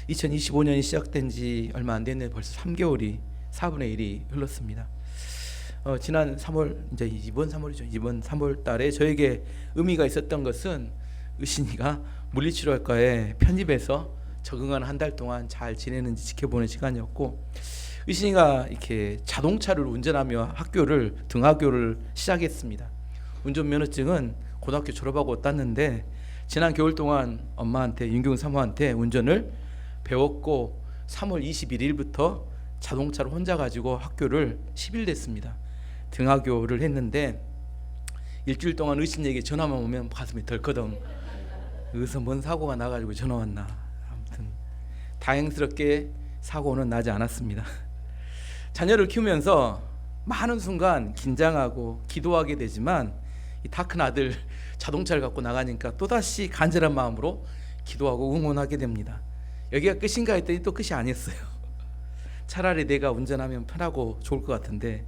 2025년이 시작된 지 얼마 안 됐는데 벌써 3개월이 4분의 1이 흘렀습니다. 지난 3월, 이제 이번 3월이죠. 이번 3월 달에 저에게 의미가 있었던 것은 의신이가 물리치료학과에 편입해서 적응하는 한 달 동안 잘 지내는지 지켜보는 시간이었고, 의신이가 이렇게 자동차를 운전하며 등하교를 시작했습니다. 운전면허증은 고등학교 졸업하고 땄는데 지난 겨울 동안 엄마한테, 윤경 사모한테 운전을 배웠고 3월 21일부터 자동차를 혼자 가지고 학교를 10일 됐습니다. 등하교를 했는데 일주일 동안 의신에게 전화만 오면 가슴이 덜커덩. 여기서 뭔 사고가 나가지고 전화 왔나. 아무튼 다행스럽게 사고는 나지 않았습니다. 자녀를 키우면서 많은 순간 긴장하고 기도하게 되지만 이 다 큰 아들 자동차를 갖고 나가니까 또다시 간절한 마음으로 기도하고 응원하게 됩니다. 여기가 끝인가 했더니 또 끝이 아니었어요. 차라리 내가 운전하면 편하고 좋을 것 같은데,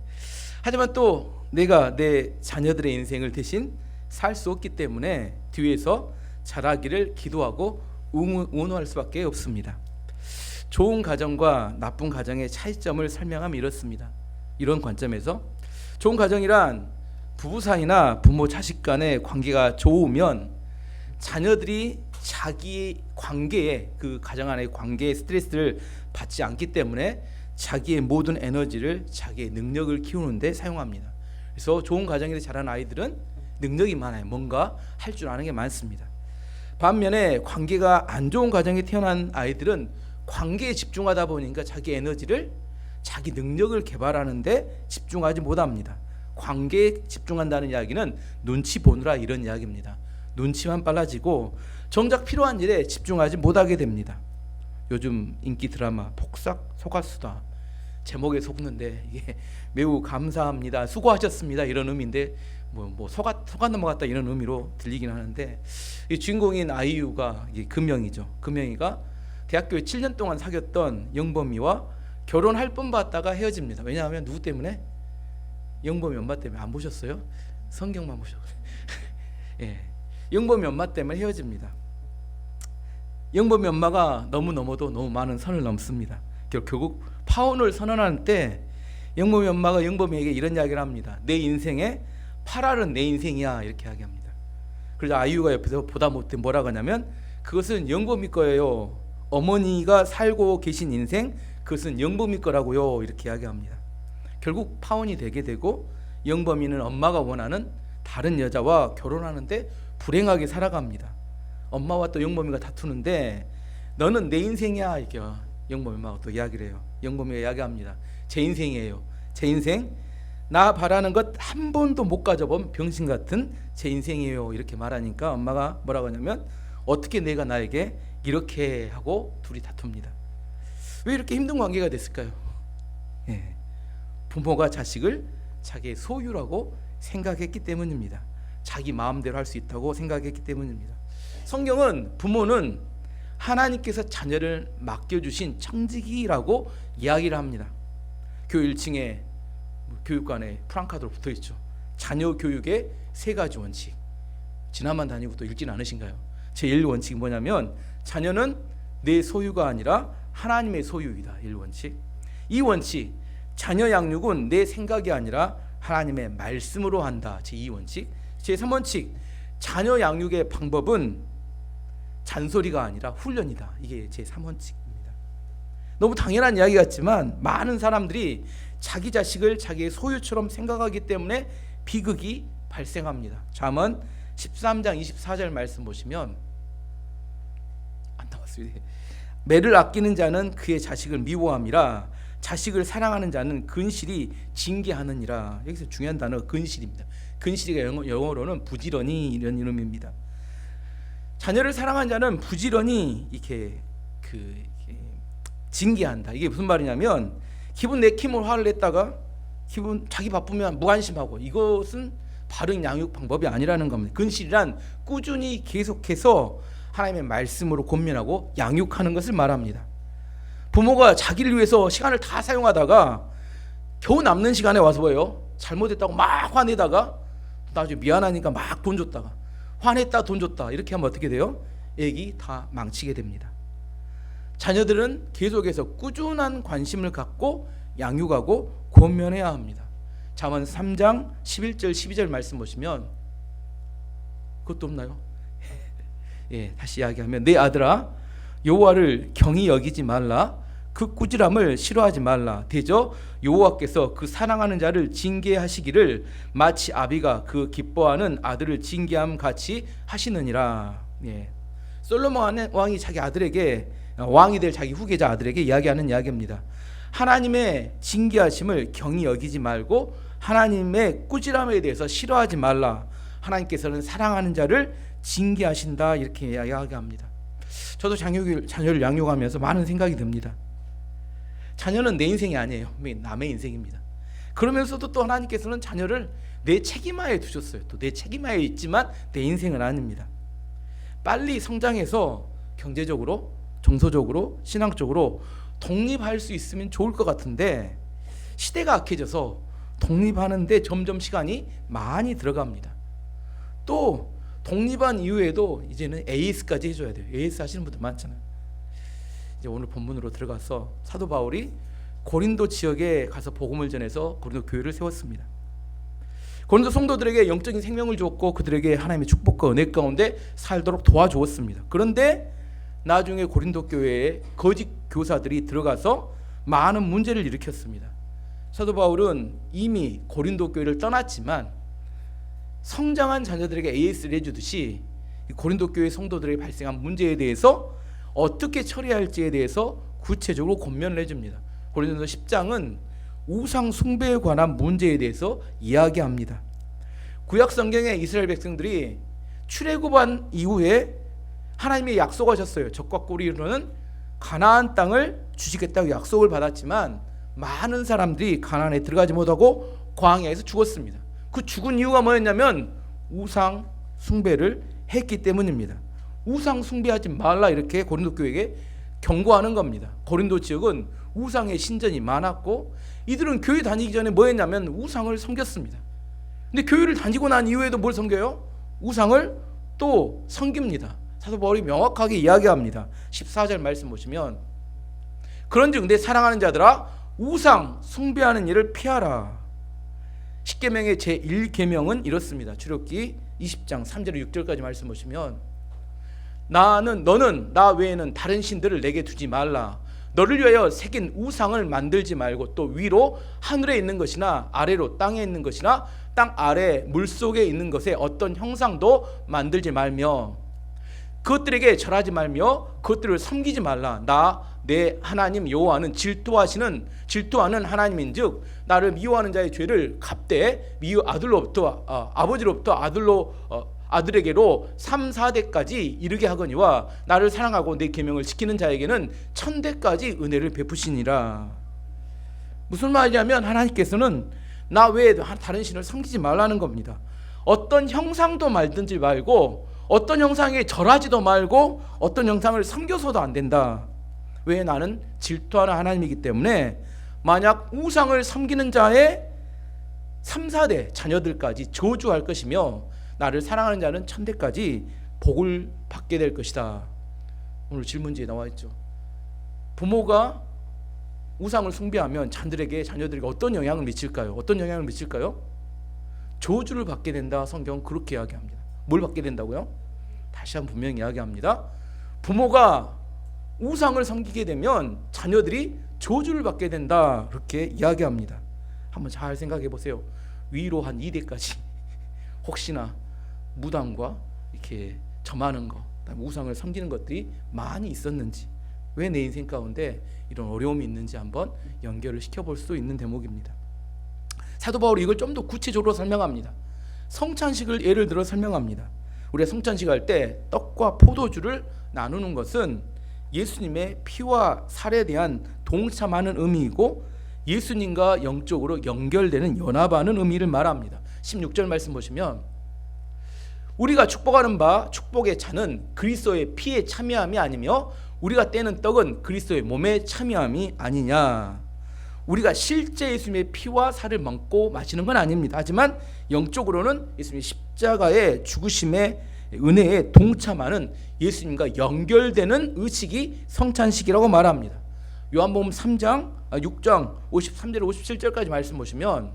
하지만 또 내가 내 자녀들의 인생을 대신 살 수 없기 때문에 뒤에서 잘하기를 기도하고 응원할 수밖에 없습니다. 좋은 가정과 나쁜 가정의 차이점을 설명하면 이렇습니다. 이런 관점에서 좋은 가정이란 부부 사이나 부모 자식 간의 관계가 좋으면 자녀들이 자기 관계에, 그 가정 안의 관계에 스트레스를 받지 않기 때문에 자기의 모든 에너지를 자기의 능력을 키우는 데 사용합니다. 그래서 좋은 가정에서 자란 아이들은 능력이 많아요. 뭔가 할 줄 아는 게 많습니다. 반면에 관계가 안 좋은 가정에 태어난 아이들은 관계에 집중하다 보니까 자기 에너지를, 자기 능력을 개발하는 데 집중하지 못합니다. 관계에 집중한다는 이야기는 눈치 보느라 이런 이야기입니다. 눈치만 빨라지고 정작 필요한 일에 집중하지 못하게 됩니다. 요즘 인기 드라마 폭삭 속았수다, 제목에 속는데 이게 매우 감사합니다, 수고하셨습니다 이런 의미인데 속아 넘어갔다 이런 의미로 들리긴 하는데, 이 주인공인 아이유가, 이게 금영이죠. 금영이가 대학교에 7년 동안 사귀었던 영범이와 결혼할 뻔 봤다가 헤어집니다. 왜냐하면 누구 때문에? 영범이 엄마 때문에. 안 보셨어요? 성경만 보셨어요. 예, 영범이 엄마 때문에 헤어집니다. 영범이 엄마가 넘어도 너무 많은 선을 넘습니다. 결국 파혼을 선언할 때 영범이 엄마가 영범이에게 이런 이야기를 합니다. 내 인생에 8알은 내 인생이야, 이렇게 이야기합니다. 그래서 아이유가 옆에서 보다 못해 뭐라고 하냐면, 그것은 영범이 거예요. 어머니가 살고 계신 인생, 그것은 영범이 거라고요, 이렇게 이야기합니다. 결국 파혼이 되게 되고 영범이는 엄마가 원하는 다른 여자와 결혼하는데 불행하게 살아갑니다. 엄마와 또 영범이가 다투는데, 너는 내 인생이야, 이렇게 영범이 엄마가 또 이야기를 해요. 영범이가 이야기합니다. 제 인생이에요. 제 인생, 나 바라는 것 한 번도 못 가져본 병신 같은 제 인생이에요, 이렇게 말하니까 엄마가 뭐라고 하냐면, 어떻게 내가 나에게 이렇게 하고 둘이 다툽니다. 왜 이렇게 힘든 관계가 됐을까요? 예. 부모가 자식을 자기의 소유라고 생각했기 때문입니다. 자기 마음대로 할 수 있다고 생각했기 때문입니다. 성경은 부모는 하나님께서 자녀를 맡겨주신 청지기라고 이야기를 합니다. 교회 1층에 교육관에 프랑카드로 붙어있죠. 자녀 교육의 3가지 원칙. 지나만 다니고 또 읽지는 않으신가요? 제1 원칙이 뭐냐면, 자녀는 내 소유가 아니라 하나님의 소유이다. 1원칙. 2원칙, 자녀 양육은 내 생각이 아니라 하나님의 말씀으로 한다. 제2원칙. 제3원칙, 자녀 양육의 방법은 잔소리가 아니라 훈련이다. 이게 제3원칙입니다. 너무 당연한 이야기 같지만 많은 사람들이 자기 자식을 자기의 소유처럼 생각하기 때문에 비극이 발생합니다. 잠언 13장 24절 말씀 보시면, 안 나왔습니다. 매를 아끼는 자는 그의 자식을 미워함이라, 자식을 사랑하는 자는 근실이 징계하느니라. 여기서 중요한 단어가 근실입니다. 근실이가 영어로는 부지런히 이런 이름입니다. 자녀를 사랑하는 자는 부지런히 이렇게 징계한다. 이게 무슨 말이냐면, 기분 내키면 화를 냈다가 자기 바쁘면 무관심하고, 이것은 바른 양육 방법이 아니라는 겁니다. 근실이란 꾸준히 계속해서 하나님의 말씀으로 권면하고 양육하는 것을 말합니다. 부모가 자기를 위해서 시간을 다 사용하다가 겨우 남는 시간에 와서 뭐예요? 잘못했다고 막 화내다가 나중에 미안하니까 막 돈 줬다가 화냈다 돈 줬다 이렇게 하면 어떻게 돼요? 애기 다 망치게 됩니다. 자녀들은 계속해서 꾸준한 관심을 갖고 양육하고 권면해야 합니다. 잠언 3장 11절 12절 말씀 보시면 그것도 없나요? 예, 다시 이야기하면 내 아들아 여호와를 경히 여기지 말라. 그 꾸지람을 싫어하지 말라. 대저 여호와께서 그 사랑하는 자를 징계하시기를 마치 아비가 그 기뻐하는 아들을 징계함 같이 하시느니라. 예. 솔로몬 왕이 자기 아들에게 왕이 될 자기 후계자 아들에게 이야기하는 이야기입니다. 하나님의 징계하심을 경히 여기지 말고 하나님의 꾸지람에 대해서 싫어하지 말라. 하나님께서는 사랑하는 자를 징계하신다. 이렇게 이야기합니다. 저도 자녀를 양육하면서 많은 생각이 듭니다. 자녀는 내 인생이 아니에요. 남의 인생입니다. 그러면서도 또 하나님께서는 자녀를 내 책임하에 두셨어요. 또 내 책임하에 있지만 내 인생은 아닙니다. 빨리 성장해서 경제적으로, 정서적으로, 신앙적으로 독립할 수 있으면 좋을 것 같은데 시대가 악해져서 독립하는데 점점 시간이 많이 들어갑니다. 또 독립한 이후에도 이제는 AS까지 해줘야 돼요. AS 하시는 분들 많잖아요. 이제 오늘 본문으로 들어가서 사도 바울이 고린도 지역에 가서 복음을 전해서 고린도 교회를 세웠습니다. 고린도 성도들에게 영적인 생명을 주었고 그들에게 하나님의 축복과 은혜 가운데 살도록 도와주었습니다. 그런데 나중에 고린도 교회에 거짓 교사들이 들어가서 많은 문제를 일으켰습니다. 사도 바울은 이미 고린도 교회를 떠났지만 성장한 자녀들에게 AS를 해주듯이 고린도 교회 성도들에게 발생한 문제에 대해서 어떻게 처리할지에 대해서 구체적으로 권면을 해줍니다. 고린도서 10장은 우상 숭배에 관한 문제에 대해서 이야기합니다. 구약 성경의 이스라엘 백성들이 출애굽한 이후에 하나님이 약속하셨어요. 적과 꿀이 흐르는 가나안 땅을 주시겠다고 약속을 받았지만 많은 사람들이 가나안에 들어가지 못하고 광야에서 죽었습니다. 그 죽은 이유가 뭐였냐면 우상 숭배를 했기 때문입니다. 우상 숭배하지 말라 이렇게 고린도 교회에게 경고하는 겁니다. 고린도 지역은 우상의 신전이 많았고 이들은 교회 다니기 전에 뭐 했냐면 우상을 섬겼습니다. 근데 교회를 다니고 난 이후에도 뭘 섬겨요? 우상을 또 섬깁니다. 사도 바울이 명확하게 이야기합니다. 14절 말씀 보시면 그런즉 내 사랑하는 자들아 우상 숭배하는 일을 피하라. 십계명의 제1계명은 이렇습니다. 출애굽기 20장 3절 6절까지 말씀 보시면 너는 나 외에는 다른 신들을 내게 두지 말라. 너를 위하여 새긴 우상을 만들지 말고 또 위로 하늘에 있는 것이나 아래로 땅에 있는 것이나 땅 아래 물속에 있는 것에 어떤 형상도 만들지 말며 그것들에게 절하지 말며 그것들을 섬기지 말라. 나 내 하나님 여호와는 질투하는 하나님인즉 나를 미워하는 자의 죄를 갚되 아버지로부터 아들에게로 3, 4대까지 이르게 하거니와 나를 사랑하고 내 계명을 지키는 자에게는 1000대까지 은혜를 베푸시니라. 무슨 말이냐면 하나님께서는 나 외에 다른 신을 섬기지 말라는 겁니다. 어떤 형상도 만들지 말고 어떤 형상에 절하지도 말고 어떤 형상을 섬겨서도 안 된다. 왜? 나는 질투하는 하나님이기 때문에 만약 우상을 섬기는 자의 3, 4대 자녀들까지 저주할 것이며 나를 사랑하는 자는 1000대까지 복을 받게 될 것이다. 오늘 질문지에 나와 있죠. 부모가 우상을 숭배하면 자녀들에게 어떤 영향을 미칠까요? 어떤 영향을 미칠까요? 저주를 받게 된다. 성경은 그렇게 이야기합니다. 뭘 받게 된다고요? 다시 한번 분명히 이야기합니다. 부모가 우상을 섬기게 되면 자녀들이 저주를 받게 된다. 그렇게 이야기합니다. 한번 잘 생각해 보세요. 위로 한 2대까지 혹시나 무당과 이렇게 점하는 거, 우상을 섬기는 것들이 많이 있었는지, 왜 내 인생 가운데 이런 어려움이 있는지 한번 연결을 시켜볼 수 있는 대목입니다. 사도 바울이 이걸 좀 더 구체적으로 설명합니다. 성찬식을 예를 들어 설명합니다. 우리가 성찬식 할 때 떡과 포도주를 나누는 것은 예수님의 피와 살에 대한 동참하는 의미이고 예수님과 영적으로 연결되는 연합하는 의미를 말합니다. 16절 말씀 보시면 우리가 축복하는 바 축복의 차는 그리스도의 피에 참여함이 아니며 우리가 떼는 떡은 그리스도의 몸에 참여함이 아니냐. 우리가 실제 예수님의 피와 살을 먹고 마시는 건 아닙니다. 하지만 영적으로는 예수님의 십자가의 죽으심에 은혜에 동참하는 예수님과 연결되는 의식이 성찬식이라고 말합니다. 요한복음 3장 6장 53절 57절까지 말씀 보시면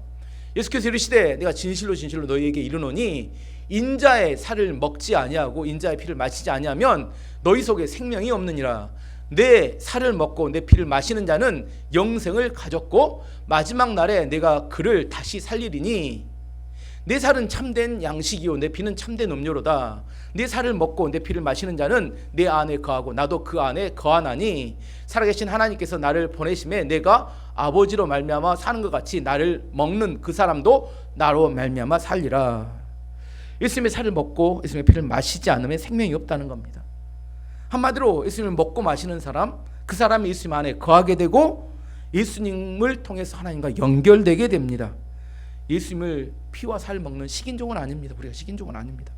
예수께서 이르시되 내가 진실로 진실로 너희에게 이르노니 인자의 살을 먹지 아니하고 인자의 피를 마시지 아니하면 너희 속에 생명이 없느니라. 내 살을 먹고 내 피를 마시는 자는 영생을 가졌고 마지막 날에 내가 그를 다시 살리리니 내 살은 참된 양식이요 내 피는 참된 음료로다. 내 살을 먹고 내 피를 마시는 자는 내 안에 거하고 나도 그 안에 거하나니 살아계신 하나님께서 나를 보내심에 내가 아버지로 말미암아 사는 것 같이 나를 먹는 그 사람도 나로 말미암아 살리라. 예수님의 살을 먹고 예수님의 피를 마시지 않으면 생명이 없다는 겁니다. 한마디로 예수님을 먹고 마시는 사람, 그 사람이 예수님 안에 거하게 되고 예수님을 통해서 하나님과 연결되게 됩니다. 예수님을 피와 살 먹는 식인종은 아닙니다. 우리가 식인종은 아닙니다.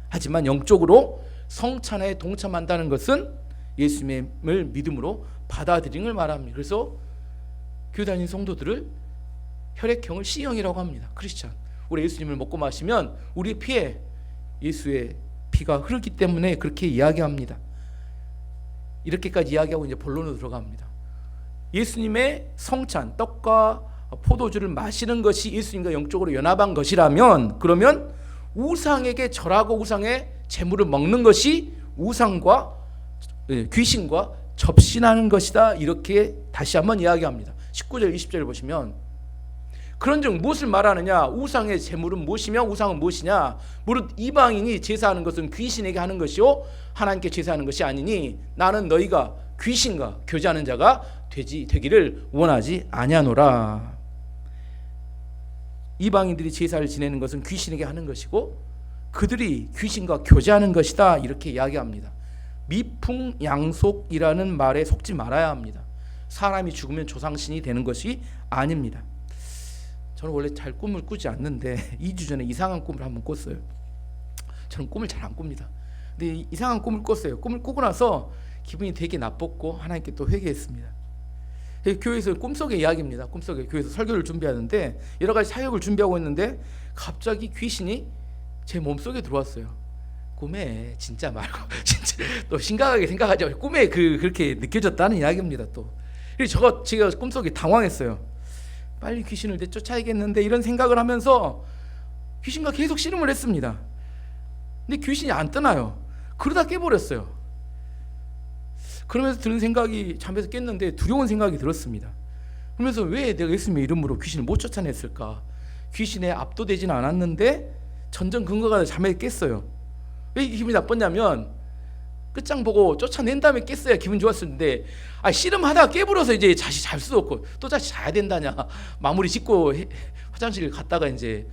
하지만 영적으로 성찬에 동참한다는 것은 예수님을 믿음으로 받아들이는 걸 말합니다. 그래서 교회 다니는 성도들을 혈액형을 C형이라고 합니다. 크리스찬. 우리 예수님을 먹고 마시면 우리 피에 예수의 피가 흐르기 때문에 그렇게 이야기합니다. 이렇게까지 이야기하고 이제 본론으로 들어갑니다. 예수님의 성찬, 떡과 포도주를 마시는 것이 예수님과 영적으로 연합한 것이라면 그러면 우상에게 절하고 우상의 제물을 먹는 것이 우상과 귀신과 접신하는 것이다. 이렇게 다시 한번 이야기합니다. 19절 20절 보시면 그런즉 무엇을 말하느냐? 우상의 제물은 무엇이며 우상은 무엇이냐? 무릇 이방인이 제사하는 것은 귀신에게 하는 것이요 하나님께 제사하는 것이 아니니 나는 너희가 귀신과 교제하는 자가 되기를 원하지 아니하노라. 이방인들이 제사를 지내는 것은 귀신에게 하는 것이고 그들이 귀신과 교제하는 것이다. 이렇게 이야기합니다. 미풍양속이라는 말에 속지 말아야 합니다. 사람이 죽으면 조상신이 되는 것이 아닙니다. 저는 원래 잘 꿈을 꾸지 않는데 2주 전에 이상한 꿈을 한번 꿨어요. 저는 꿈을 잘 안 꿉니다. 근데 이상한 꿈을 꿨어요. 꿈을 꾸고 나서 기분이 되게 나빴고 하나님께 또 회개했습니다. 교회에서 꿈속의 이야기입니다. 꿈속에 교회에서 설교를 준비하는데 여러 가지 사역을 준비하고 있는데 갑자기 귀신이 제 몸속에 들어왔어요. 꿈에 진짜 말고 진짜 또 심각하게 생각하지 말고 꿈에 그렇게 느껴졌다는 이야기입니다. 또 그래서 제가 꿈속에 당황했어요. 빨리 귀신을 내쫓아야겠는데 이런 생각을 하면서 귀신과 계속 씨름을 했습니다. 근데 귀신이 안 떠나요. 그러다 깨버렸어요. 그러면서 드는 생각이 잠에서 깼는데 두려운 생각이 들었습니다. 그러면서 왜 내가 예수님의 이름으로 귀신을 못 쫓아냈을까? 귀신에 압도되지는 않았는데 전전 근거가 잠에 깼어요. 왜 기분이 나빴냐면 끝장 보고 쫓아낸 다음에 깼어야 기분 좋았을 텐데 씨름하다가 깨버려서 이제 다시 잘 수도 없고 또 다시 자야 된다냐 마무리 짓고 화장실 갔다가 이제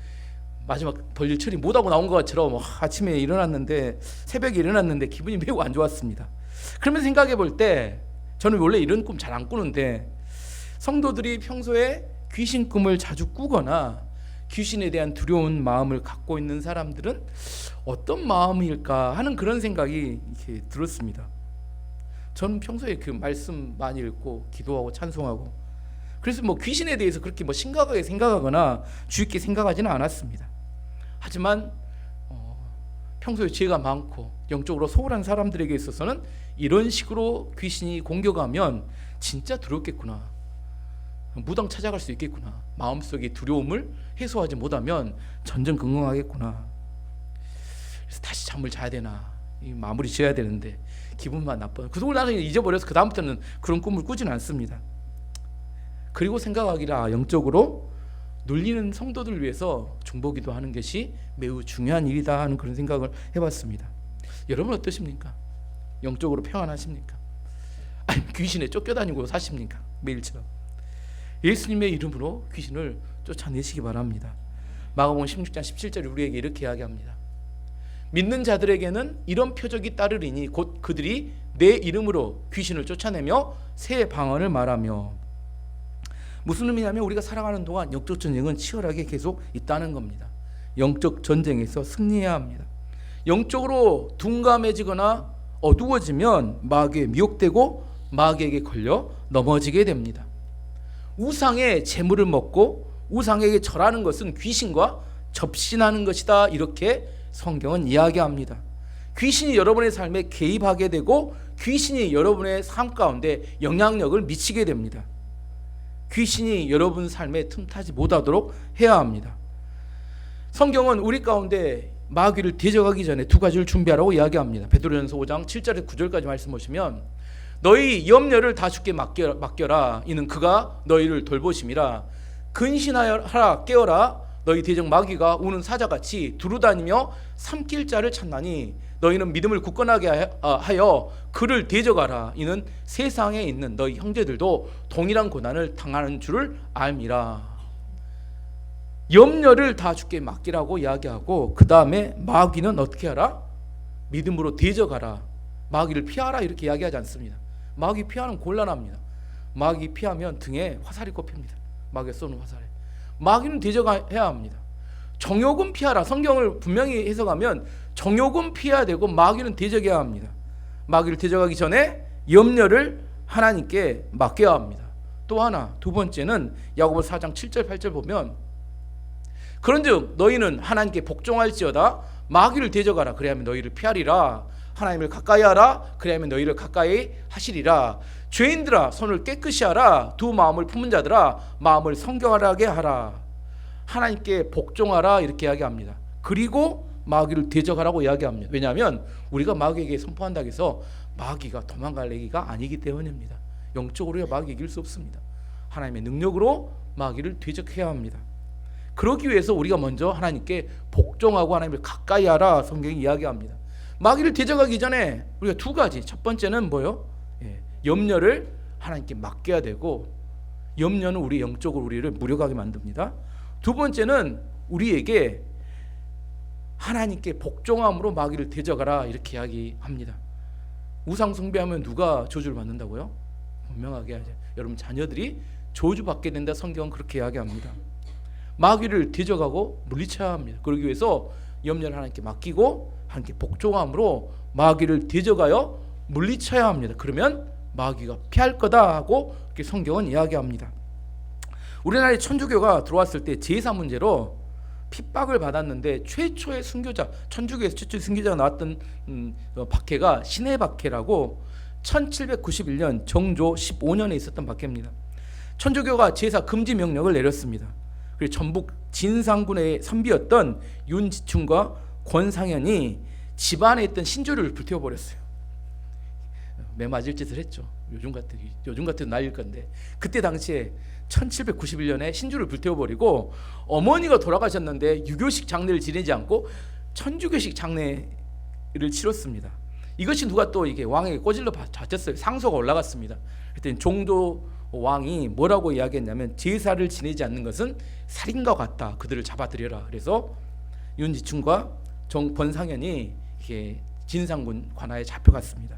마지막 볼일 처리 못하고 나온 것처럼 아침에 일어났는데 새벽에 일어났는데 기분이 매우 안 좋았습니다. 그러면서 생각해 볼 때 저는 원래 이런 꿈 잘 안 꾸는데 성도들이 평소에 귀신 꿈을 자주 꾸거나 귀신에 대한 두려운 마음을 갖고 있는 사람들은 어떤 마음일까 하는 그런 생각이 이렇게 들었습니다. 저는 평소에 그 말씀 많이 읽고 기도하고 찬송하고 그래서 귀신에 대해서 그렇게 심각하게 생각하거나 주의 깊게 생각하지는 않았습니다. 하지만 평소에 죄가 많고 영적으로 소홀한 사람들에게 있어서는 이런 식으로 귀신이 공격하면 진짜 두렵겠구나. 무당 찾아갈 수 있겠구나. 마음속의 두려움을 해소하지 못하면 전전긍긍하겠구나. 그래서 다시 잠을 자야 되나 마무리 지어야 되는데 기분만 나빠요. 그걸 나중에 잊어버려서 그 다음부터는 그런 꿈을 꾸지는 않습니다. 그리고 생각하기를 영적으로 눌리는 성도들을 위해서 중보기도 하는 것이 매우 중요한 일이다 하는 그런 생각을 해봤습니다. 여러분 어떠십니까? 영적으로 평안하십니까? 아니 귀신에 쫓겨다니고 사십니까? 매일처럼 예수님의 이름으로 귀신을 쫓아내시기 바랍니다. 마가복음 16장 17절에 우리에게 이렇게 이야기합니다. 믿는 자들에게는 이런 표적이 따르리니 곧 그들이 내 이름으로 귀신을 쫓아내며 새 방언을 말하며. 무슨 의미냐면 우리가 살아가는 동안 영적 전쟁은 치열하게 계속 있다는 겁니다. 영적 전쟁에서 승리해야 합니다. 영적으로 둔감해지거나 어두워지면 마귀에 미혹되고 마귀에게 걸려 넘어지게 됩니다. 우상의 재물을 먹고 우상에게 절하는 것은 귀신과 접신하는 것이다. 이렇게 성경은 이야기합니다. 귀신이 여러분의 삶에 개입하게 되고 귀신이 여러분의 삶 가운데 영향력을 미치게 됩니다. 귀신이 여러분 삶에 틈타지 못하도록 해야 합니다. 성경은 우리 가운데 마귀를 대적하기 전에 두 가지를 준비하라고 이야기합니다. 베드로전서 5장 7절에서 9절까지 말씀 보시면 너희 염려를 다 주께 맡겨라. 이는 그가 너희를 돌보심이라. 근신하여라 깨어라. 너희 대적 마귀가 우는 사자같이 두루다니며 삼킬 자를 찾나니 너희는 믿음을 굳건하게 하여 그를 대적하라. 이는 세상에 있는 너희 형제들도 동일한 고난을 당하는 줄을 알미라. 염려를 다 주께 맡기라고 이야기하고 그 다음에 마귀는 어떻게 하라? 믿음으로 대적하라. 마귀를 피하라 이렇게 이야기하지 않습니다. 마귀 피하는 곤란합니다. 마귀 피하면 등에 화살이 꼽힙니다. 마귀가 쏘는 화살에. 마귀는 대적해야 합니다. 정욕은 피하라. 성경을 분명히 해석하면 정욕은 피해야 되고 마귀는 대적해야 합니다. 마귀를 대적하기 전에 염려를 하나님께 맡겨야 합니다. 또 하나, 두 번째는 야고보서 4장 7절 8절 보면 그런즉 너희는 하나님께 복종할지어다. 마귀를 대적하라. 그래야면 너희를 피하리라. 하나님을 가까이 하라. 그래야면 너희를 가까이 하시리라. 죄인들아 손을 깨끗이 하라. 두 마음을 품은 자들아 마음을 성결하게 하라. 하나님께 복종하라 이렇게 이야기합니다. 그리고 마귀를 대적하라고 이야기합니다. 왜냐하면 우리가 마귀에게 선포한다고 해서 마귀가 도망갈 얘기가 아니기 때문입니다. 영적으로 마귀 이길 수 없습니다. 하나님의 능력으로 마귀를 대적해야 합니다. 그러기 위해서 우리가 먼저 하나님께 복종하고 하나님을 가까이 하라 성경이 이야기합니다. 마귀를 대적하기 전에 우리가 두 가지, 첫 번째는 뭐요? 염려를 하나님께 맡겨야 되고 염려는 우리 영적으로 우리를 무력하게 만듭니다. 두 번째는 우리에게 하나님께 복종함으로 마귀를 대적하라 이렇게 이야기합니다. 우상 숭배하면 누가 저주를 받는다고요? 분명하게 하죠. 여러분 자녀들이 저주받게 된다 성경은 그렇게 이야기합니다. 마귀를 대적하고 물리쳐야 합니다. 그러기 위해서 염려를 하나님께 맡기고 하나님께 복종함으로 마귀를 대적하여 물리쳐야 합니다. 그러면 마귀가 피할 거다 하고 이렇게 성경은 이야기합니다. 우리나라에 천주교가 들어왔을 때 제사 문제로 핍박을 받았는데 최초의 순교자, 천주교에서 최초의 순교자가 나왔던 박해가 신해 박해라고 1791년 정조 15년에 있었던 박해입니다. 천주교가 제사 금지 명령을 내렸습니다. 그리고 전북 진상군의 선비였던 윤지충과 권상현이 집안에 있던 신주를 불태워버렸어요. 매맞을 짓을 했죠. 요즘 같은 날일 건데 그때 당시에 1791년에 신주를 불태워버리고 어머니가 돌아가셨는데 유교식 장례를 지내지 않고 천주교식 장례를 치렀습니다. 이것이 누가 또 이게 왕에게 꼬질러 잡혔어요. 상소가 올라갔습니다. 그랬더니 종조 왕이 뭐라고 이야기했냐면 제사를 지내지 않는 것은 살인과 같다. 그들을 잡아들여라. 그래서 윤지충과 권상현이 이게 진상군 관하에 잡혀갔습니다.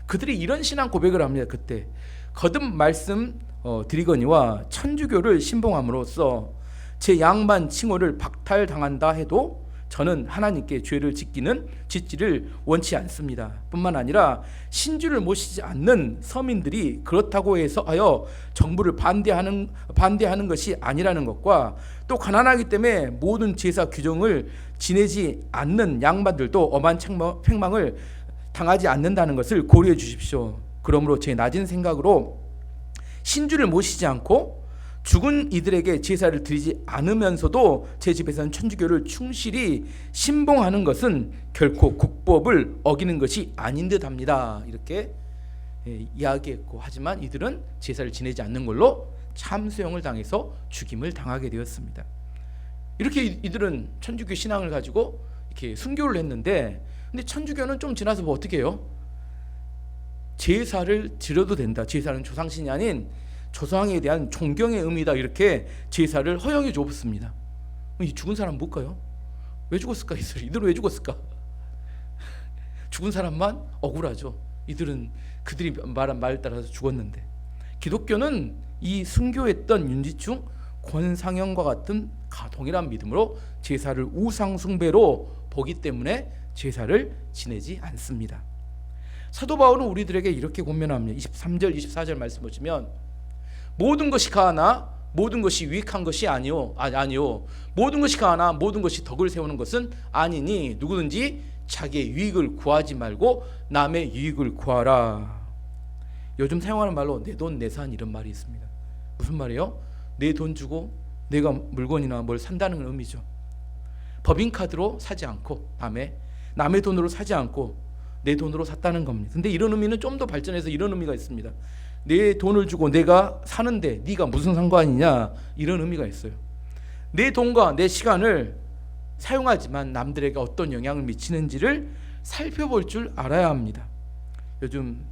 그들이 이런 신앙 고백을 합니다. 그때 거듭 말씀 드리거니와 천주교를 신봉함으로써 제 양반 칭호를 박탈당한다 해도 저는 하나님께 죄를 짓지를 원치 않습니다. 뿐만 아니라 신주를 모시지 않는 서민들이 그렇다고 해서 정부를 반대하는 것이 아니라는 것과 또 가난하기 때문에 모든 제사 규정을 지내지 않는 양반들도 엄한 팽망을 당하지 않는다는 것을 고려해 주십시오. 그러므로 제 낮은 생각으로 신주를 모시지 않고 죽은 이들에게 제사를 드리지 않으면서도 제 집에서는 천주교를 충실히 신봉하는 것은 결코 국법을 어기는 것이 아닌 듯합니다. 이렇게 이야기했고 하지만 이들은 제사를 지내지 않는 걸로 참수형을 당해서 죽임을 당하게 되었습니다. 이렇게 이들은 천주교 신앙을 가지고 이렇게 순교를 했는데 근데 천주교는 좀 지나서 뭐 어떻게 해요? 제사를 드려도 된다. 제사는 조상신이 아닌 조상에 대한 존경의 의미다. 이렇게 제사를 허용해 줬습니다. 이 죽은 사람 뭘까요? 왜 죽었을까? 이들은 왜 죽었을까? 죽은 사람만 억울하죠. 이들은 그들이 말한 말 따라서 죽었는데 기독교는 이 순교했던 윤지충, 권상현과 같은 동일한 믿음으로 제사를 우상 숭배로 보기 때문에 제사를 지내지 않습니다. 사도 바울은 우리들에게 이렇게 권면합니다. 23절 24절 말씀 보시면 모든 것이 가하나 모든 것이 유익한 것이 아니요 모든 것이 가하나 모든 것이 덕을 세우는 것은 아니니 누구든지 자기의 유익을 구하지 말고 남의 유익을 구하라. 요즘 사용하는 말로 내 돈 내산 이런 말이 있습니다. 무슨 말이에요? 내 돈 주고 내가 물건이나 뭘 산다는 의미죠. 법인카드로 사지 않고 남의 돈으로 사지 않고 내 돈으로 샀다는 겁니다. 근데 이런 의미는 좀 더 발전해서 이런 의미가 있습니다. 내 돈을 주고 내가 사는데 네가 무슨 상관이냐, 이런 의미가 있어요. 내 돈과 내 시간을 사용하지만 남들에게 어떤 영향을 미치는지를 살펴볼 줄 알아야 합니다. 요즘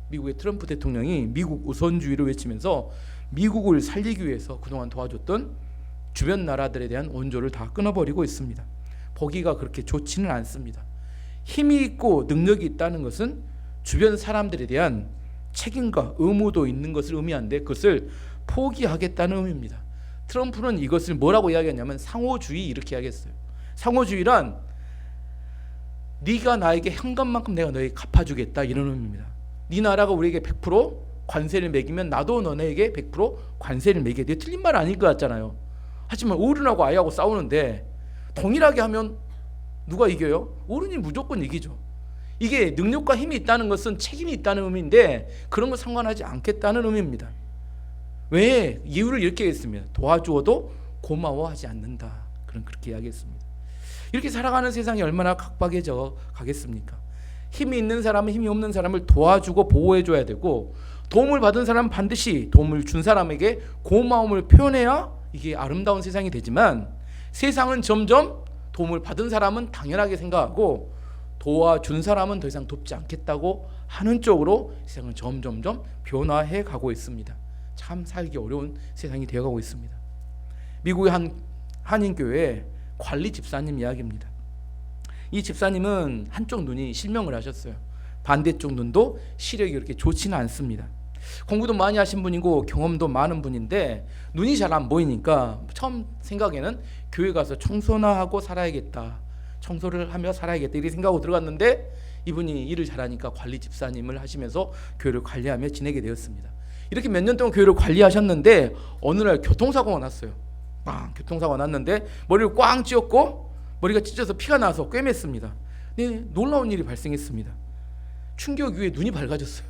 미국의 트럼프 대통령이 미국 우선주의를 외치면서 미국을 살리기 위해서 그동안 도와줬던 주변 나라들에 대한 원조를 다 끊어버리고 있습니다. 보기가 그렇게 좋지는 않습니다. 힘이 있고 능력이 있다는 것은 주변 사람들에 대한 책임과 의무도 있는 것을 의미하는데 그것을 포기하겠다는 의미입니다. 트럼프는 이것을 뭐라고 이야기하냐면 상호주의, 이렇게 이야기했어요. 상호주의란 네가 나에게 현금만큼 내가 너에게 갚아주겠다, 이런 의미입니다. 네 나라가 우리에게 100% 관세를 매기면 나도 너네에게 100% 관세를 매게 돼. 틀린 말 아닐 것 같잖아요. 하지만 어른하고 아이하고 싸우는데 동일하게 하면 누가 이겨요? 어른이 무조건 이기죠. 이게 능력과 힘이 있다는 것은 책임이 있다는 의미인데 그런 거 상관하지 않겠다는 의미입니다. 왜? 이유를 이렇게 했습니다. 도와주어도 고마워하지 않는다. 그렇게 이야기했습니다. 이렇게 살아가는 세상이 얼마나 각박해져 가겠습니까? 힘이 있는 사람은 힘이 없는 사람을 도와주고 보호해줘야 되고, 도움을 받은 사람은 반드시 도움을 준 사람에게 고마움을 표현해야 이게 아름다운 세상이 되지만, 세상은 점점 도움을 받은 사람은 당연하게 생각하고 도와준 사람은 더 이상 돕지 않겠다고 하는 쪽으로 세상은 점점점 변화해 가고 있습니다. 참 살기 어려운 세상이 되어가고 있습니다. 미국의 한 한인교회 관리 집사님 이야기입니다. 이 집사님은 한쪽 눈이 실명을 하셨어요. 반대쪽 눈도 시력이 그렇게 좋지는 않습니다. 공부도 많이 하신 분이고 경험도 많은 분인데 눈이 잘 안 보이니까 처음 생각에는 교회 가서 청소나 하고 살아야겠다, 청소를 하며 살아야겠다, 이렇게 생각하고 들어갔는데 이분이 일을 잘하니까 관리 집사님을 하시면서 교회를 관리하며 지내게 되었습니다. 이렇게 몇 년 동안 교회를 관리하셨는데 어느 날 교통사고가 났어요. 교통사고가 났는데 머리를 꽝 찧었고 머리가 찢어서 피가 나서 꿰맸습니다. 네, 놀라운 일이 발생했습니다. 충격 이후에 눈이 밝아졌어요.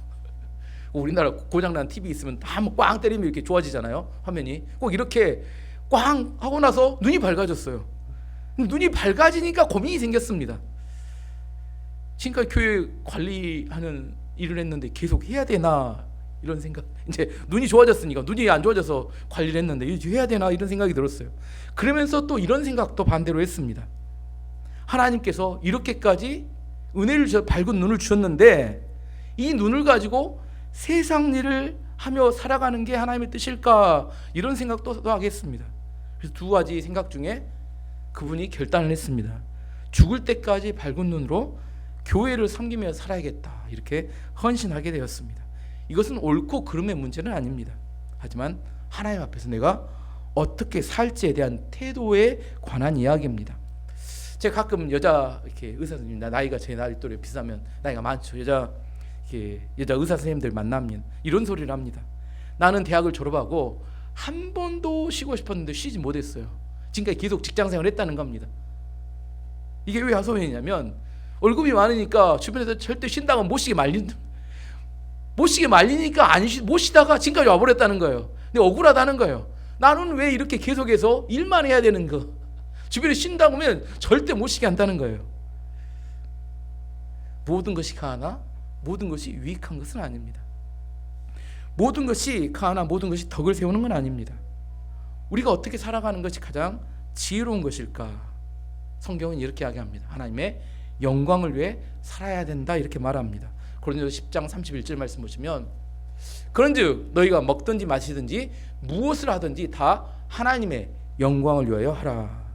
우리나라 고장난 TV 있으면 한번 꽝 때리면 이렇게 좋아지잖아요. 화면이 꼭 이렇게 꽝 하고 나서 눈이 밝아졌어요. 눈이 밝아지니까 고민이 생겼습니다. 지금까지 교회 관리하는 일을 했는데 계속 해야 되나, 이런 생각. 이제 눈이 좋아졌으니까, 눈이 안 좋아져서 관리를 했는데 이제 해야 되나, 이런 생각이 들었어요. 그러면서 또 이런 생각도 반대로 했습니다. 하나님께서 이렇게까지 은혜를 주셔서 밝은 눈을 주셨는데 이 눈을 가지고 세상 일을 하며 살아가는 게 하나님의 뜻일까, 이런 생각도 하겠습니다. 그래서 두 가지 생각 중에 그분이 결단을 했습니다. 죽을 때까지 밝은 눈으로 교회를 섬기며 살아야겠다, 이렇게 헌신하게 되었습니다. 이것은 옳고 그름의 문제는 아닙니다. 하지만 하나님 앞에서 내가 어떻게 살지에 대한 태도에 관한 이야기입니다. 제가 가끔 여자 이렇게 의사 선생님, 나이가 제 나이 또래 비슷하면, 나이가 많죠, 여자 의사 선생님들 만나면 이런 소리를 합니다. 나는 대학을 졸업하고 한 번도 쉬고 싶었는데 쉬지 못했어요. 지금까지 계속 직장생활을 했다는 겁니다. 이게 왜 하소연이냐면 월급이 많으니까 주변에서 절대 쉰다고 못 쉬게 말리니까 못 쉬다가 지금까지 와버렸다는 거예요. 근데 억울하다는 거예요. 나는 왜 이렇게 계속해서 일만 해야 되는 거, 주변에 쉰다고 하면 절대 못 쉬게 한다는 거예요. 모든 것이 가하나 모든 것이 유익한 것은 아닙니다. 모든 것이 가하나 모든 것이 덕을 세우는 건 아닙니다. 우리가 어떻게 살아가는 것이 가장 지혜로운 것일까? 성경은 이렇게 이야기합니다. 하나님의 영광을 위해 살아야 된다, 이렇게 말합니다. 고린도서 10장 31절 말씀 보시면, 그런즉 너희가 먹든지 마시든지 무엇을 하든지 다 하나님의 영광을 위하여 하라.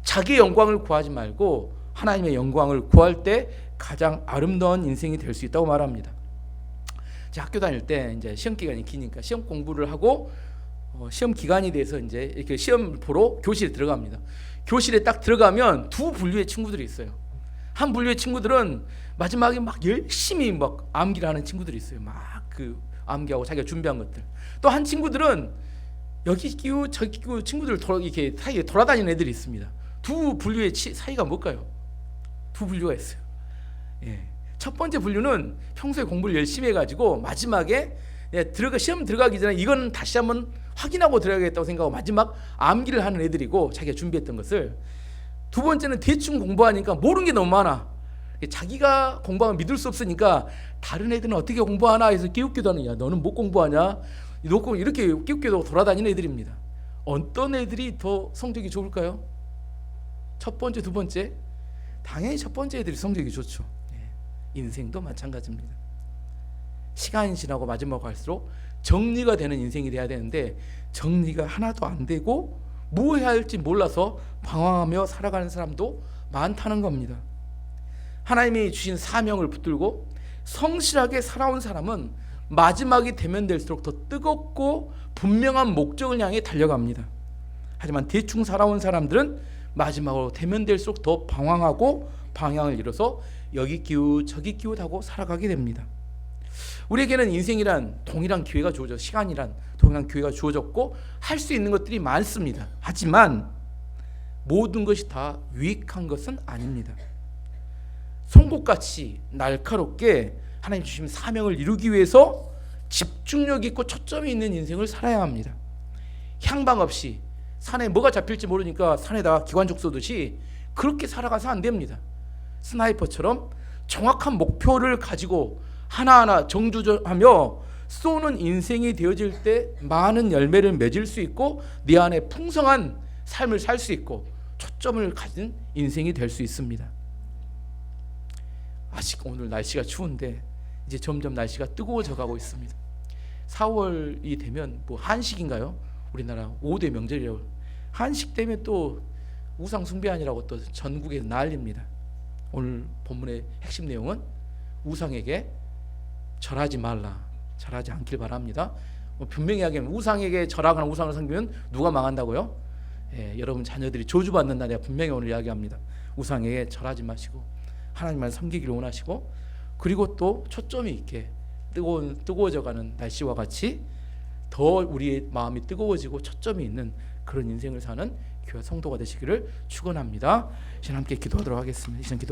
자기의 영광을 구하지 말고 하나님의 영광을 구할 때 가장 아름다운 인생이 될 수 있다고 말합니다. 제가 학교 다닐 때 이제 시험 기간이 기니까 시험 공부를 하고 시험 기간이 돼서 이제 이렇게 시험 보러 교실에 들어갑니다. 교실에 딱 들어가면 두 분류의 친구들이 있어요. 한 분류의 친구들은 마지막에 막 열심히 막 암기를 하는 친구들이 있어요. 막 그 암기하고 자기가 준비한 것들. 또 한 친구들은 여기 끼고 저기 끼고 친구들 이렇게 사이에 돌아다니는 애들이 있습니다. 두 분류의 사이가 뭘까요? 두 분류가 있어요. 첫 번째 분류는 평소에 공부를 열심히 해가지고 마지막에 시험 들어가기 전에 이건 다시 한번 확인하고 들어가겠다고 생각하고 마지막 암기를 하는 애들이고, 자기가 준비했던 것을. 두 번째는 대충 공부하니까 모르는 게 너무 많아. 자기가 공부하면 믿을 수 없으니까 다른 애들은 어떻게 공부하나 해서 끼웃기도 하는, 야 너는 뭐 공부하냐, 이렇게 끼웃기도 돌아다니는 애들입니다. 어떤 애들이 더 성적이 좋을까요? 첫 번째, 두 번째? 당연히 첫 번째 애들이 성적이 좋죠. 인생도 마찬가지입니다. 시간이 지나고 마지막 갈수록 정리가 되는 인생이 돼야 되는데, 정리가 하나도 안 되고 뭐 해야 할지 몰라서 방황하며 살아가는 사람도 많다는 겁니다. 하나님이 주신 사명을 붙들고 성실하게 살아온 사람은 마지막이 되면 될수록 더 뜨겁고 분명한 목적을 향해 달려갑니다. 하지만 대충 살아온 사람들은 마지막으로 되면 될수록 더 방황하고 방향을 잃어서 여기 기웃 저기 기웃하고 살아가게 됩니다. 우리에게는 인생이란 동일한 기회가 주어져, 시간이란 동일한 기회가 주어졌고 할 수 있는 것들이 많습니다. 하지만 모든 것이 다 유익한 것은 아닙니다. 송곳같이 날카롭게 하나님 주신 사명을 이루기 위해서 집중력 있고 초점이 있는 인생을 살아야 합니다. 향방 없이 산에 뭐가 잡힐지 모르니까 산에다가 기관총 쏘듯이 그렇게 살아가서 안 됩니다. 스나이퍼처럼 정확한 목표를 가지고 하나하나 정주하며 쏘는 인생이 되어질 때 많은 열매를 맺을 수 있고 내 안에 풍성한 삶을 살 수 있고 초점을 가진 인생이 될 수 있습니다. 아직 오늘 날씨가 추운데 이제 점점 날씨가 뜨거워져 가고 있습니다. 4월이 되면 뭐 한식인가요? 우리나라 5대 명절이라고. 한식 때문에 또 우상 숭배하니라고 또 전국에 난립니다. 오늘 본문의 핵심 내용은 우상에게 절하지 말라, 절하지 않길 바랍니다. 분명히 이야기하면 우상에게 절하거나 우상을 섬기면 누가 망한다고요? 여러분 자녀들이 저주받는다 내가 분명히 오늘 이야기합니다. 우상에게 절하지 마시고 하나님만 섬기기를 원하시고, 그리고 또 초점이 있게 뜨거워져가는 날씨와 같이 더 우리의 마음이 뜨거워지고 초점이 있는 그런 인생을 사는 교회 성도가 되시기를 축원합니다. 이제 함께 기도하도록 하겠습니다.